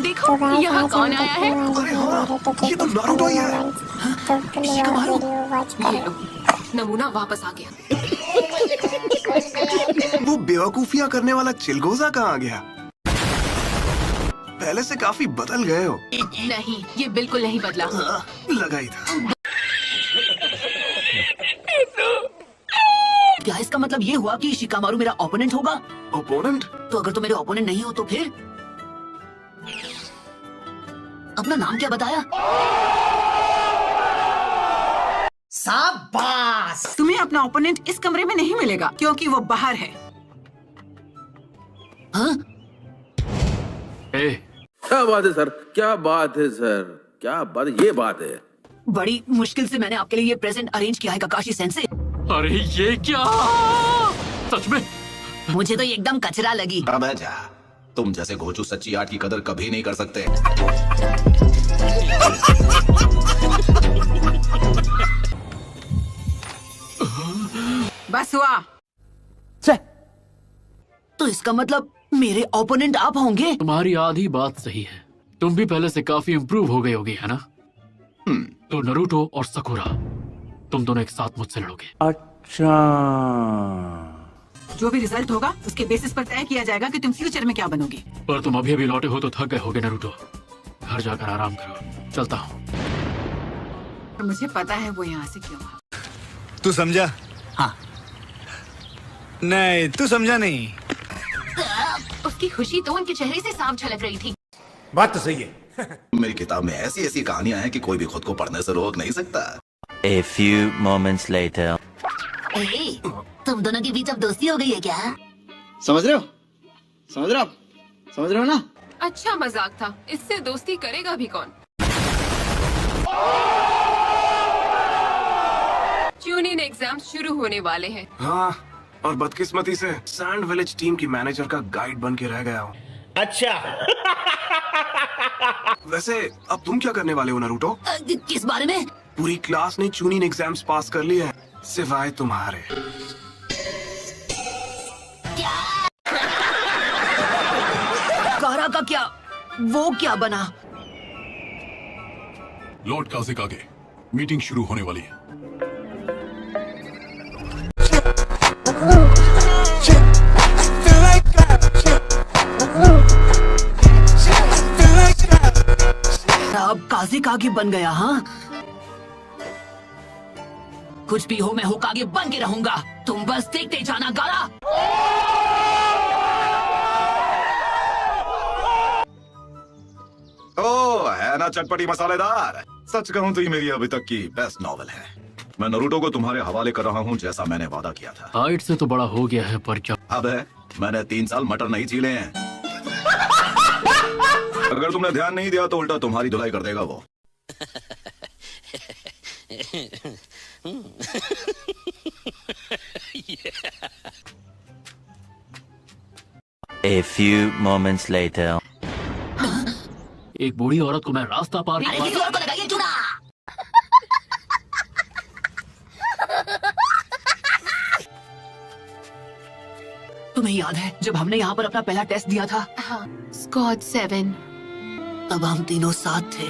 देखो यहाँ कौन आया है। अरे हाँ, ये तो नारुतो ही है। ये लो, नमूना वापस आ गया। वो बेवकूफियां करने वाला चिलगोजा कहाँ आ गया? पहले से काफी बदल गए हो। नहीं, ये बिल्कुल नहीं बदला। लगा ही था। क्या इसका मतलब ये हुआ कि शिकामारू मेरा ओपोनेंट होगा? ओपोनेंट? तो अगर तुम मेरे ओपोनेंट नहीं हो तो फिर? अपना नाम क्या बताया? शाबाश! तुम्हें अपना ओपोनेंट इस कमरे में नहीं मिलेगा क्योंकि वो बाहर है। हाँ? क्या बात है सर, क्या बात है सर, क्या बात, ये बात है। बड़ी मुश्किल से मैंने आपके लिए ये प्रेजेंट अरेंज किया है काकाशी सेंसे। अरे ये क्या, सच में? मुझे तो ये एकदम कचरा लगी। अबे जा, तुम जैसे घोचू सच्ची आर्ट की कदर कभी नहीं कर सकते। बस हुआ। तो इसका मतलब मेरे ओपोनेंट आप होंगे? तुम्हारी आधी बात सही है, तुम भी पहले से काफी इम्प्रूव हो गई होगी, है ना? तो नरूटो और सकुरा, तुम दोनों एक साथ मुझसे लड़ोगे। अच्छा, जो भी रिजल्ट होगा उसके बेसिस पर तय किया जाएगा कि तुम फ्यूचर में क्या बनोगे। पर तुम अभी अभी लौटे हो तो थक गए होगे नरूटो। घर जाकर आराम करो, चलता हूँ। और मुझे पता है वो यहाँ से क्यों आया। तू समझा? हाँ। नहीं, तू समझा नहीं। उसकी खुशी तो उनके चेहरे से साफ झलक रही थी। बात तो सही है। मेरी किताब में ऐसी ऐसी कहानियां हैं कि कोई भी खुद को पढ़ने से रोक नहीं सकता। A few moments later. तुम दोनों के बीच अब दोस्ती हो गई है क्या? समझ रहे हो? समझ रहे हो आप? समझ रहे हो ना? अच्छा मजाक था, इससे दोस्ती करेगा भी कौन। ट्यूनिंग एग्जाम शुरू होने वाले हैं। हाँ, और बदकिस्मती से सैंड विलेज टीम की मैनेजर का गाइड बन के रह गया हूँ। अच्छा। वैसे अब तुम क्या करने वाले हो नारुतो? किस बारे में? पूरी क्लास ने चूनिंग एग्जाम्स पास कर लिए हैं, सिवाय तुम्हारे। कारा का क्या? वो क्या बना? लॉर्ड काज़ेकागे, मीटिंग शुरू होने वाली है। अब काज़ेकागे बन गया, हाँ? कुछ भी हो, मैं होकागे बन के रहूंगा। तुम बस देखते जाना गारा। ओ, है ना चटपटी मसालेदार। सच कहूं तो ये मेरी अभी तक की बेस्ट नॉवेल है। मैं नरूटो को तुम्हारे हवाले कर रहा हूँ, जैसा मैंने वादा किया था। हाइट से तो बड़ा हो गया है, पर क्या? अब है, मैंने 3 साल मटर नहीं छीले हैं। अगर तुमने ध्यान नहीं दिया तो उल्टा तुम्हारी धुलाई कर देगा वो। A few moments later. एक बूढ़ी औरत को मैं रास्ता पार अरे किसी और को लगाइए चूना। तुम्हें याद है जब हमने यहाँ पर अपना पहला टेस्ट दिया था? हाँ, स्क्वाड 7। तब हम तीनों साथ थे।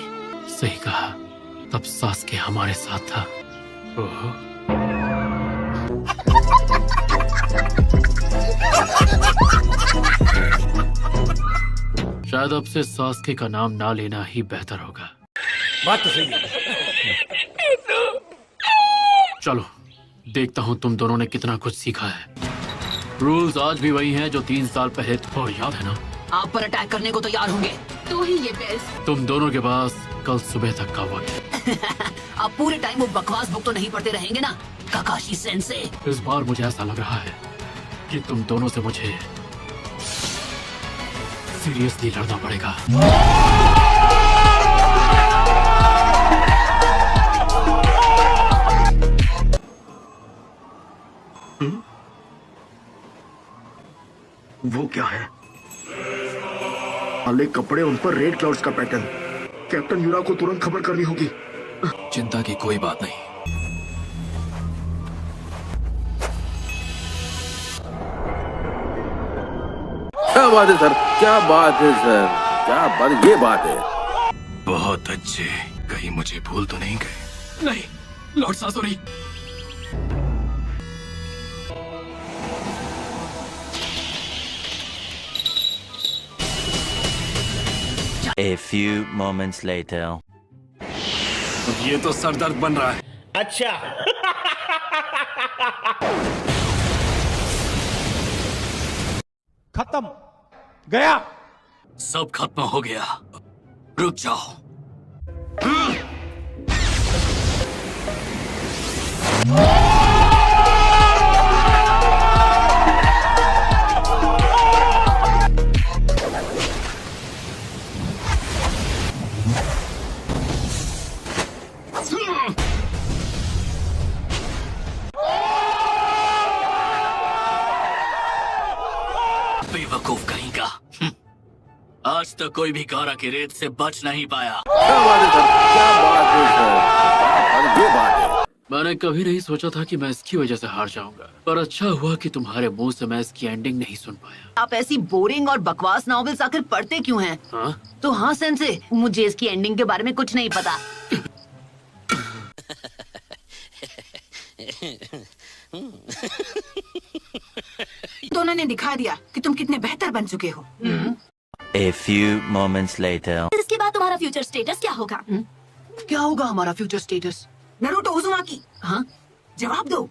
सही कहा, तब सास्के हमारे साथ था। ओहो। शायद अब से सास्के का नाम ना लेना ही बेहतर होगा। बात तो सही है। चलो, देखता हूँ तुम दोनों ने कितना कुछ सीखा है। रूल्स आज भी वही हैं जो 3 साल पहले थे, और याद है ना? आप पर अटैक करने को तैयार होंगे। तो ही ये बेस्ट। तुम दोनों के पास कल सुबह तक का वक्त। आप पूरे टाइम वो बकवास बुक तो नहीं पढ़ते रहेंगे ना काकाशी सेंसे? इस बार मुझे ऐसा लग रहा है कि तुम दोनों से मुझे सीरियसली लड़ना पड़ेगा। वो क्या है? काले कपड़े, उन पर रेड क्लाउड्स का पैटर्न। कैप्टन यूरा को तुरंत खबर करनी होगी। चिंता की कोई बात नहीं। क्या बात है सर, क्या बात है सर, क्या बात, ये बात है। बहुत अच्छे, कहीं मुझे भूल तो नहीं गए? नहीं, Lord सासोरी। A few moments later. ये तो सरदर्द बन रहा है। अच्छा। खत्म, गया। सब खत्म हो गया, रुक जाओ। बेवकूफ कहीं का। आज तक कोई भी कारा की रेत से बच नहीं पाया। क्या बात है सर, क्या बात है सर, क्या बात, ये बात है। मैंने कभी नहीं सोचा था कि मैं इसकी वजह से हार जाऊंगा, पर अच्छा हुआ कि तुम्हारे मुंह से मैं इसकी एंडिंग नहीं सुन पाया। आप ऐसी बोरिंग और बकवास नॉवेल्स आखिर पढ़ते क्यों हैं? हाँ? तो हाँ सेंसे, मुझे इसकी एंडिंग के बारे में कुछ नहीं पता। दोनों ने दिखा दिया कि तुम कितने बेहतर बन चुके हो। A few moments later. इसके बाद तुम्हारा फ्यूचर स्टेटस क्या होगा? क्या होगा हमारा फ्यूचर स्टेटस? नरूटो उज़ुमाकी, हाँ? जवाब दो।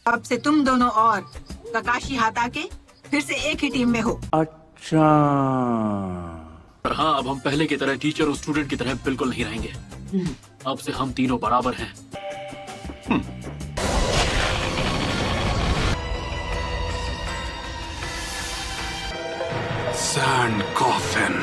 अब से तुम दोनों और ककाशी हाताके फिर से एक ही टीम में हो। अच्छा। हाँ, अब हम पहले की तरह टीचर और स्टूडेंट की तरह बिल्कुल नहीं रहेंगे। अब से हम तीनों बराबर हैं। Sand coffin.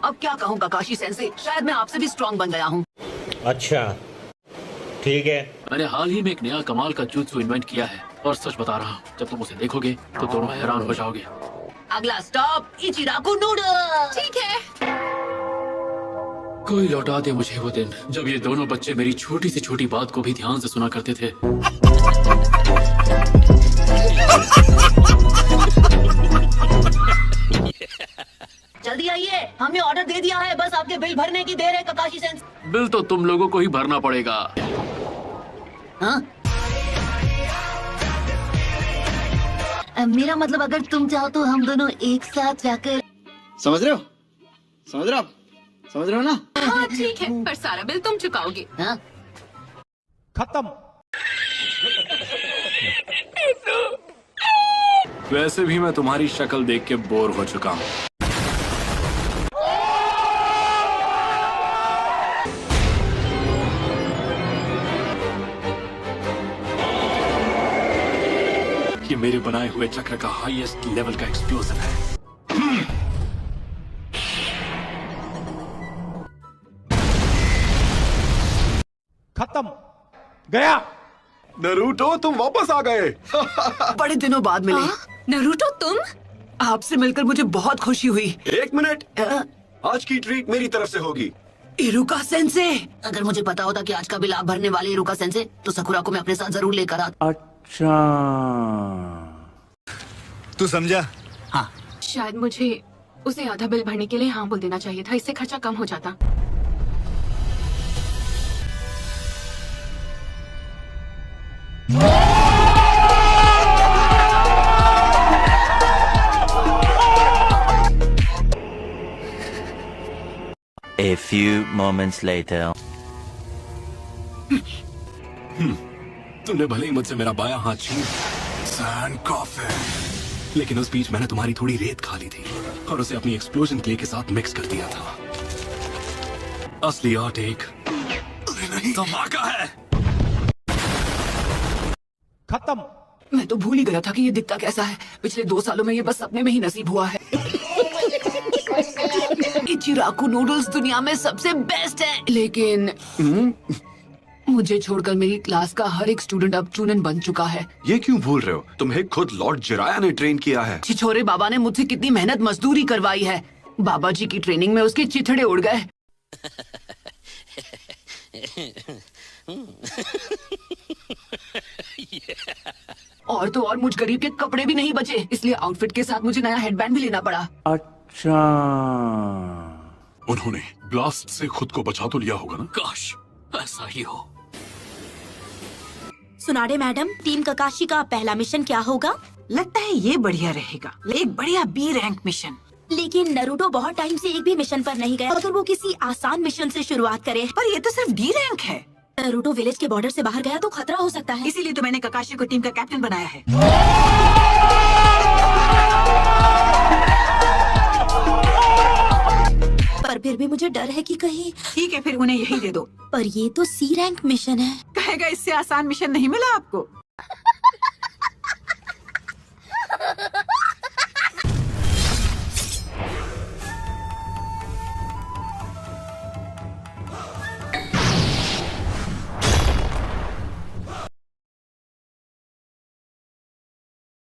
अब क्या कहूँ ककाशी सेंसे, शायद मैं आपसे भी स्ट्रॉन्ग बन गया हूँ। अच्छा, ठीक है। मैंने हाल ही में एक नया कमाल का jutsu इन्वेंट किया है और सच बता रहा हूँ, जब तुम उसे देखोगे तो दोनों हैरान हो जाओगे। अगला स्टॉप इचिराकू नूडल्स। ठीक है। कोई लौटा दे मुझे वो दिन जब ये दोनों बच्चे मेरी छोटी से छोटी बात को भी ध्यान से सुना करते थे। जल्दी आइए, हमने ऑर्डर दे दिया है, बस आपके बिल भरने की देर है ककाशी सेंस। बिल तो तुम लोगों को ही भरना पड़ेगा। हाँ? मेरा मतलब अगर तुम चाहो तो हम दोनों एक साथ जाकर। समझ रहे हो, समझ रहे हो आप, समझ रहे हो ना? हाँ ठीक है, पर सारा बिल तुम चुकाओगे। हाँ? खत्म। वैसे भी मैं तुम्हारी शक्ल देख के बोर हो चुका हूँ। ये मेरे बनाए हुए चक्र का हाईएस्ट लेवल का एक्सप्लोजन है। खत्म, गया। नरूटो तुम वापस आ गए। बड़े दिनों बाद मिले। नरूटो तुम? आपसे मिलकर मुझे बहुत खुशी हुई। एक मिनट, आज की ट्रीट मेरी तरफ से होगी। इरुका सेंसे, अगर मुझे पता होता कि आज का बिल आप भरने वाले इरुका सेंसे, तो सकुरा को मैं अपने साथ जरूर लेकर आता। अच्छा, तू समझा? हाँ। शायद मुझे उसे आधा बिल भरने के लिए हाँ बोल देना चाहिए था, इससे खर्चा कम हो जाता। A few moments later. तुमने भले ही मुझसे मेरा बायां हाथ छीन सैंड कॉफिन, लेकिन उस बीच मैंने तुम्हारी थोड़ी रेत खा ली थी और उसे अपनी एक्सप्लोजन क्ले के साथ मिक्स कर दिया था। असली आर्ट एक धमाका है। खत्म। मैं तो भूल ही गया था कि ये दिखता कैसा है। पिछले 2 सालों में ये बस सपने में ही नसीब हुआ है। इचिराकू नूडल्स दुनिया में सबसे बेस्ट है, लेकिन मुझे छोड़कर मेरी क्लास का हर एक स्टूडेंट अब चूनन बन चुका है। ये क्यों भूल रहे हो? तुम्हें खुद लॉर्ड जिराया ने ट्रेन किया है। छिछोरे बाबा ने मुझसे कितनी मेहनत मजदूरी करवाई है। बाबा जी की ट्रेनिंग में उसके चिथड़े उड़ गए। और तो और मुझ गरीब के कपड़े भी नहीं बचे, इसलिए आउटफिट के साथ मुझे नया हेडबैंड भी लेना पड़ा। अच्छा, उन्होंने ब्लास्ट से खुद को बचा तो लिया होगा ना? काश ऐसा ही हो। सुनाडे मैडम, टीम ककाशी का पहला मिशन क्या होगा? लगता है ये बढ़िया रहेगा, एक बढ़िया बी रैंक मिशन। लेकिन नरूटो बहुत टाइम से एक भी मिशन पर नहीं गया। अगर वो किसी आसान मिशन से शुरुआत करे। पर ये तो सिर्फ डी रैंक है। नरूटो विलेज के बॉर्डर से बाहर गया तो खतरा हो सकता है। इसीलिए तो मैंने ककाशी को टीम का कैप्टन बनाया है। पर फिर भी मुझे डर है कि कहीं। ठीक है, फिर उन्हें यही दे दो। पर ये तो सी रैंक मिशन है। कहेगा इससे आसान मिशन नहीं मिला आपको।